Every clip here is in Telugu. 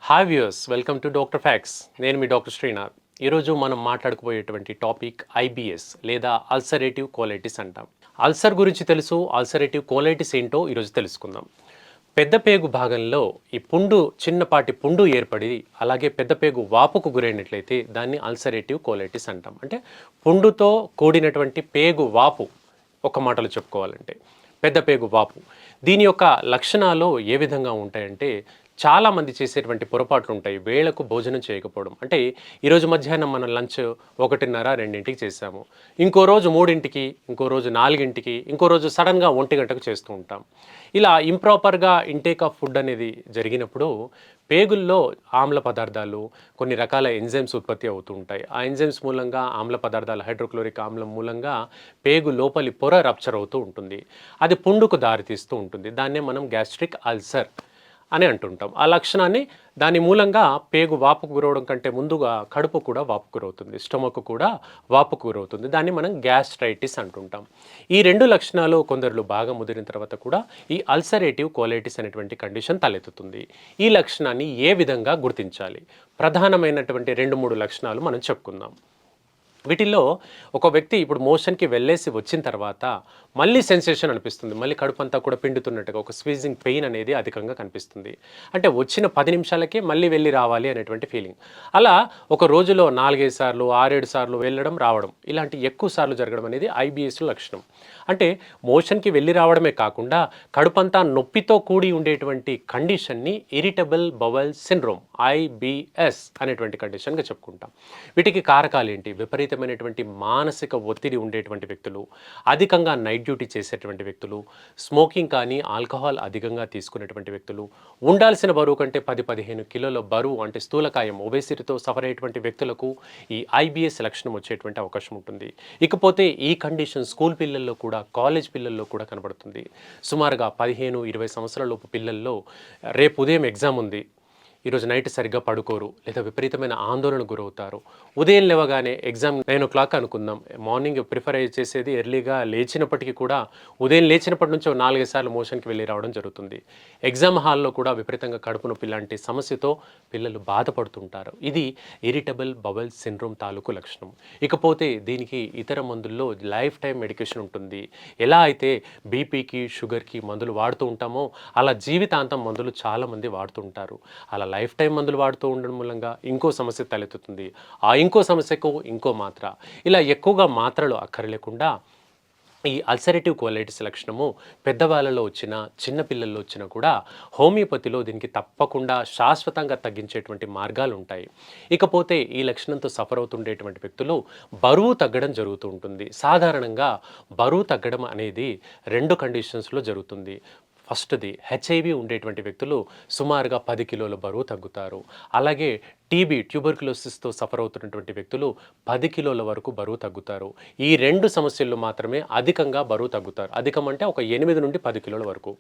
Hi viewers, welcome to doctor fax. నేను మీ డాక్టర్ శ్రీనాథ్. ఈరోజు మనం మాట్లాడుకోబోయేటువంటి టాపిక్ ఐబిఎస్ లేదా అల్సరేటివ్ కోలైటిస్ అంటాం. అల్సర్ గురించి తెలుసు, అల్సరేటివ్ కోలైటిస్ ఏంటో ఈరోజు తెలుసుకుందాం. పెద్ద పేగు భాగంలో ఈ చిన్నపాటి పుండు ఏర్పడి అలాగే పెద్ద పేగు వాపుకు గురైనట్లయితే దాన్ని అల్సరేటివ్ కోలైటిస్ అంటాం. అంటే పుండుతో కూడినటువంటి పేగు వాపు, ఒక మాటలో చెప్పుకోవాలంటే పెద్ద పేగు వాపు. దీని యొక్క లక్షణాలు ఏ విధంగా ఉంటాయంటే, చాలామంది చేసేటువంటి పొరపాట్లు ఉంటాయి. వేళకు భోజనం చేయకపోవడం. అంటే ఈరోజు మధ్యాహ్నం మనం లంచ్ 1:30, 2కి చేసాము, ఇంకో రోజు 3కి, ఇంకో రోజు 4కి, ఇంకో రోజు సడన్గా 1 గంటకు చేస్తూ ఉంటాం. ఇలా ఇంప్రాపర్గా ఇంటేక్ ఆఫ్ ఫుడ్ అనేది జరిగినప్పుడు పేగుల్లో ఆమ్ల పదార్థాలు, కొన్ని రకాల ఎంజైమ్స్ ఉత్పత్తి అవుతూ ఉంటాయి. ఆ ఎంజైమ్స్ మూలంగా, ఆమ్ల పదార్థాలు, హైడ్రోక్లోరిక్ ఆమ్లం మూలంగా పేగు లోపలి పొర రప్చర్ అవుతూ ఉంటుంది. అది పుండుకు దారితీస్తూ ఉంటుంది. దాన్నే మనం గ్యాస్ట్రిక్ అల్సర్ అని అంటుంటాం. ఆ లక్షణాన్ని దాని మూలంగా పేగు వాపుకు గురవడం కంటే ముందుగా కడుపు కూడా వాపుకు గురవుతుంది, స్టమక్ కూడా వాపుకు గురవుతుంది. దాన్ని మనం గ్యాస్ట్రైటిస్ అంటుంటాం. ఈ రెండు లక్షణాలు కొందరిలో బాగా ముదిరిన తర్వాత కూడా ఈ అల్సరేటివ్ కోలైటిస్ అనేటువంటి కండిషన్ తలెత్తుతుంది. ఈ లక్షణాన్ని ఏ విధంగా గుర్తించాలి? ప్రధానమైనటువంటి 2-3 లక్షణాలు మనం చెప్పుకుందాం. వీటిల్లో ఒక వ్యక్తి ఇప్పుడు మోషన్కి వెళ్ళేసి వచ్చిన తర్వాత మళ్ళీ సెన్సేషన్ అనిపిస్తుంది, మళ్ళీ కడుపు అంతా కూడా పిండుతున్నట్టుగా ఒక స్వీజింగ్ పెయిన్ అనేది అధికంగా కనిపిస్తుంది. అంటే వచ్చిన 10 నిమిషాలకే మళ్ళీ వెళ్ళి రావాలి అనేటువంటి ఫీలింగ్. అలా ఒక రోజులో 4-5 సార్లు, 6-7 సార్లు వెళ్ళడం రావడం, ఇలాంటి ఎక్కువ సార్లు జరగడం అనేది ఐబిఎస్ లక్షణం. అంటే మోషన్కి వెళ్ళి రావడమే కాకుండా కడుపంతా నొప్పితో కూడి ఉండేటువంటి కండిషన్ని ఇరిటబుల్ బవల్ సిండ్రోమ్, ఐబిఎస్ అనేటువంటి కండిషన్గా చెప్పుకుంటాం. వీటికి కారకాలు ఏంటి? విపరీతమైనటువంటి మానసిక ఒత్తిడి ఉండేటువంటి వ్యక్తులు, అధికంగా నైట్ డ్యూటీ చేసేటువంటి వ్యక్తులు, స్మోకింగ్ కానీ ఆల్కహాల్ అధికంగా తీసుకునేటువంటి వ్యక్తులు, ఉండాల్సిన బరువు కంటే 10-15 కిలోల బరువు అంటే స్థూలకాయం, ఒబేసిటీతో సఫర్ అయ్యేటువంటి వ్యక్తులకు ఈ ఐబిఎస్ లక్షణం వచ్చేటువంటి అవకాశం ఉంటుంది. ఇకపోతే ఈ కండిషన్ స్కూల్ పిల్లల్లో కూడా, కాలేజ్ పిల్లల్లో కూడా కనబడుతుంది. సుమారుగా 15-20 సంవత్సరాల లోపు పిల్లల్లో రేపు ఉదయం ఎగ్జామ్ ఉంది, ఈరోజు నైట్ సరిగ్గా పడుకోరు, లేదా విపరీతమైన ఆందోళనకు గురవుతారు. ఉదయం లేవగానే ఎగ్జామ్ 9 అనుకుందాం, మార్నింగ్ ప్రిఫర్ చేసేది ఎర్లీగా లేచినప్పటికీ కూడా ఉదయం లేచినప్పటి నుంచి 4 సార్లు మోషన్కి వెళ్ళి రావడం జరుగుతుంది. ఎగ్జామ్ హాల్లో కూడా విపరీతంగా కడుపు నొప్పి లాంటి సమస్యతో పిల్లలు బాధపడుతుంటారు. ఇది ఇరిటబుల్ బవల్ సిండ్రోమ్ తాలూకు లక్షణం. ఇకపోతే దీనికి ఇతర మందుల్లో లైఫ్ టైం మెడికేషన్ ఉంటుంది. ఎలా అయితే బీపీకి, షుగర్కి మందులు వాడుతూ ఉంటామో అలా జీవితాంతం మందులు చాలామంది వాడుతుంటారు. అలా లైఫ్ టైం మందులు వాడుతూ ఉండడం మూలంగా ఇంకో సమస్య తలెత్తుతుంది. ఆ ఇంకో సమస్యకు ఇంకో మాత్ర, ఇలా ఎక్కువగా మాత్రలు అక్కర్లేకుండా ఈ అల్సరేటివ్ కోలైటిస్ లక్షణము పెద్దవాళ్ళలో వచ్చినా, చిన్నపిల్లల్లో వచ్చినా కూడా హోమియోపతిలో దీనికి తప్పకుండా శాశ్వతంగా తగ్గించేటువంటి మార్గాలు ఉంటాయి. ఇకపోతే ఈ లక్షణంతో సఫర్ అవుతుండేటువంటి వ్యక్తులు బరువు తగ్గడం జరుగుతూ ఉంటుంది. సాధారణంగా బరువు తగ్గడం అనేది 2 కండిషన్స్లో జరుగుతుంది. ఫస్ట్ది, హెచ్ఐవి ఉండేటువంటి వ్యక్తులు సుమారుగా 10 కిలోల బరువు తగ్గుతారు. అలాగే టీబీ, ట్యూబర్క్యులోసిస్తో సఫర్ అవుతున్నటువంటి వ్యక్తులు 10 కిలోల వరకు బరువు తగ్గుతారు. ఈ 2 సమస్యల్లో మాత్రమే అధికంగా బరువు తగ్గుతారు. అధికం అంటే ఒక 8 నుండి 10 కిలోల వరకు.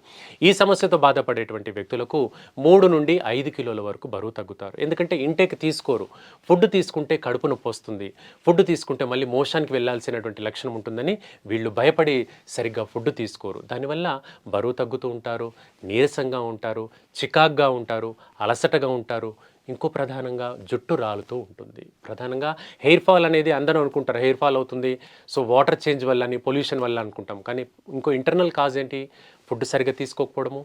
ఈ సమస్యతో బాధపడేటువంటి వ్యక్తులకు 3 నుండి 5 కిలోల వరకు బరువు తగ్గుతారు. ఎందుకంటే ఇంటేక్ తీసుకోరు. ఫుడ్ తీసుకుంటే కడుపు నొప్పి వస్తుంది, ఫుడ్ తీసుకుంటే మళ్ళీ మోషన్కి వెళ్ళాల్సినటువంటి లక్షణం ఉంటుందని వీళ్ళు భయపడి సరిగ్గా ఫుడ్ తీసుకోరు. దానివల్ల బరువు తగ్గుతూ ఉంటారు, నీరసంగా ఉంటారు, చికాగ్గా ఉంటారు, అలసటగా ఉంటారు. ఇంకో ప్రధానంగా జుట్టు రాలుతూ ఉంటుంది. ప్రధానంగా హెయిర్ ఫాల్ అనేది అందరూ అనుకుంటారు, హెయిర్ ఫాల్ అవుతుంది సో వాటర్ చేంజ్ వల్ల అని, పొల్యూషన్ వల్ల అనుకుంటాం. కానీ ఇంకో ఇంటర్నల్ కాజ్ ఏంటి? ఫుడ్ సరిగ్గా తీసుకోకపోవడము,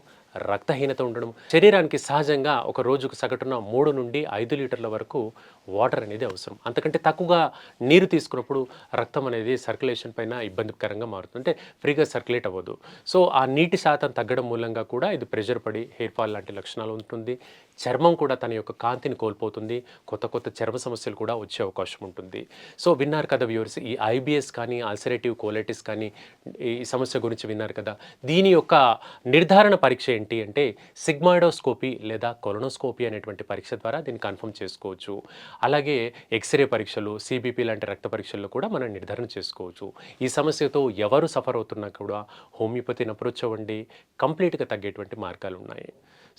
రక్తహీనత ఉండడం. శరీరానికి సహజంగా ఒక రోజుకు సగటున 3 నుండి 5 లీటర్ల వరకు వాటర్ అనేది అవసరం. అంతకంటే తక్కువగా నీరు తీసుకున్నప్పుడు రక్తం అనేది సర్క్యులేషన్ పైన ఇబ్బందికరంగా మారుతుంది, అంటే ఫ్రీగా సర్క్యులేట్ అవ్వదు. సో ఆ నీటి శాతం తగ్గడం మూలంగా కూడా ఇది ప్రెషర్ పడి హెయిర్ ఫాల్ లాంటి లక్షణాలు ఉంటుంది. చర్మం కూడా తన యొక్క కాంతిని కోల్పోతుంది, కొత్త కొత్త చర్మ సమస్యలు కూడా వచ్చే అవకాశం ఉంటుంది. సో విన్నారు కదా వ్యూవర్స్, ఈ ఐబిఎస్ కానీ, అల్సరేటివ్ కోలైటిస్ కానీ, ఈ సమస్య గురించి విన్నారు కదా. దీని యొక్క నిర్ధారణ పరీక్ష ఏంటి అంటే సిగ్మాయిడోస్కోపీ లేదా కొలనోస్కోపీ అనేటువంటి పరీక్ష ద్వారా దీన్ని కన్ఫర్మ్ చేసుకోవచ్చు. అలాగే ఎక్స్రే పరీక్షలు, సిబిపి లాంటి రక్త పరీక్షల్లో కూడా మనం నిర్ధారణ చేసుకోవచ్చు. ఈ సమస్యతో ఎవరు సఫర్ అవుతున్నా కూడా హోమియోపతిని అప్రోచ్ అవ్వండి, కంప్లీట్గా తగ్గేటువంటి మార్గాలు ఉన్నాయి.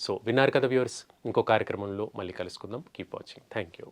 సో విన్నారు కదా వ్యూవర్స్, ఇంకో కార్యక్రమంలో మళ్ళీ కలుసుకుందాం. Keep watching. Thank you.